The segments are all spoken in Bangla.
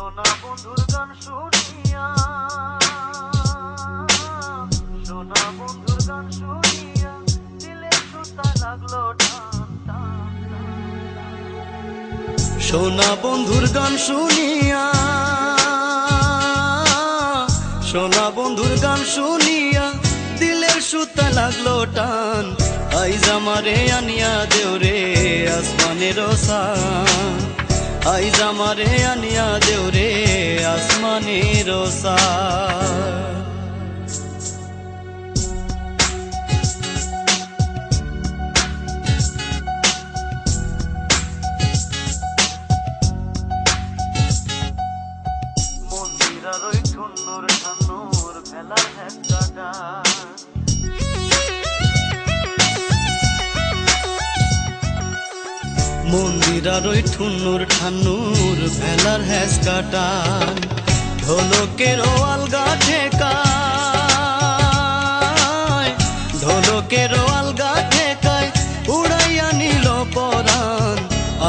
সোনা বন্ধুর গান শুনিয়া, সোনা বন্ধুর গান শুনিয়া দিলে সুতা লাগলো টান টান টান। সোনা বন্ধুর গান শুনিয়া, সোনা বন্ধুর গান শুনিয়া দিলের সুতা লাগলো টান। আইজ আমারে আনিয়া দেও রে আসমানের সান, আইজ আমারে আনিয়া দেও রে আসমানের সান। মন্দিরার ওই ঠুন্নুর ঠান্নুর ভেলার হেঁকাটা, মন্দিরার ওই ঠুন্নুর ঠান্নুর ভেলার হেঁকাটা, ঢোলকের আলগা ঠেকায়, ঢোলকের আলগা ঠেকায় উড়াইয়া নিল পরাণ।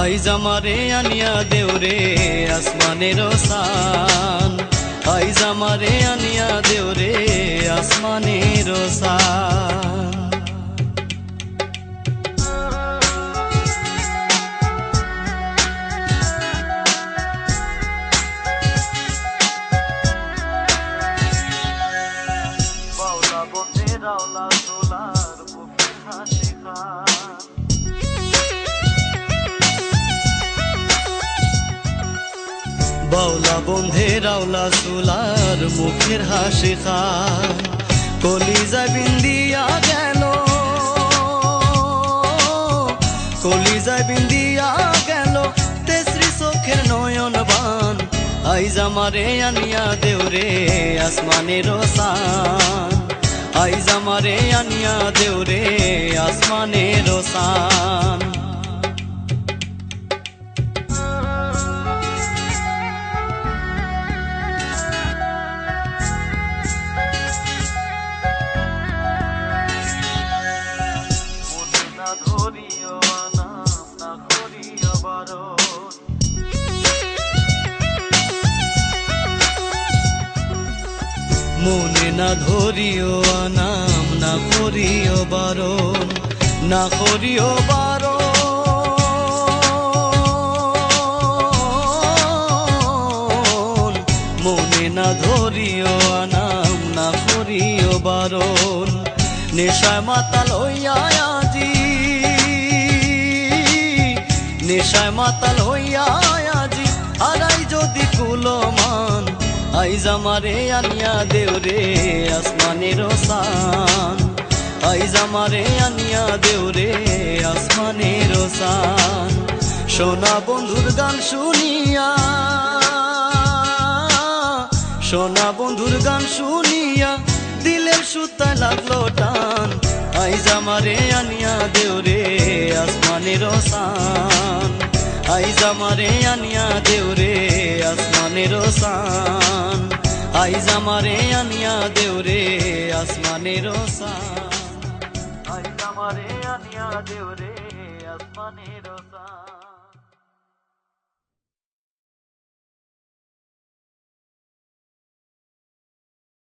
আইজ আমারে আনিয়া দেও রে আসমানের সান, আইজ আমারে আনিয়া দেও রে আসমানের সান। বাউলা বন্ধে রাওলা সোলার বুকের হাসি খান, বাউলা বন্ধে রাওলা সোলার মুখের হাসি খান। কলিজা বিন্দিয়া গেল, কলিজা বিন্দিয়া গেল তেসরি চোখের নয়ন বান। আইজ আমারে আনিয়া দেও রে আসমানের সান, আইজ আমারে আনিয়া দেও রে আসমানের সান। মনে না ধরিও নাম না করিও বারণ, মনে না ধরিও নাম না করিও বারণ, না করিও বারণ, মনে না ধরিও নাম না করিও বারণ। নেশায় মাতাল হইয়া আজি, নেশায় মাতাল হইয়া আজি হারাই যদি কুলমান। আইজ আমারে আনিয়া দেও রে আসমানের সান, আইজ আমারে আনিয়া দেও রে আসমানের সান। সোনা বন্ধুর গান শুনিয়া, সোনা বন্ধুর গান শুনিয়া দিলের সুতা লাগলো টান। আইজ আমারে আনিয়া দেও রে আসমানের সান, আইজ আমারে আনিয়া দেও রে আসমানের সান, আইজ আমারে আনিয়া দেও রে আসমানের সান, আইজ আমারে আনিয়া দেও রে আসমানের সান।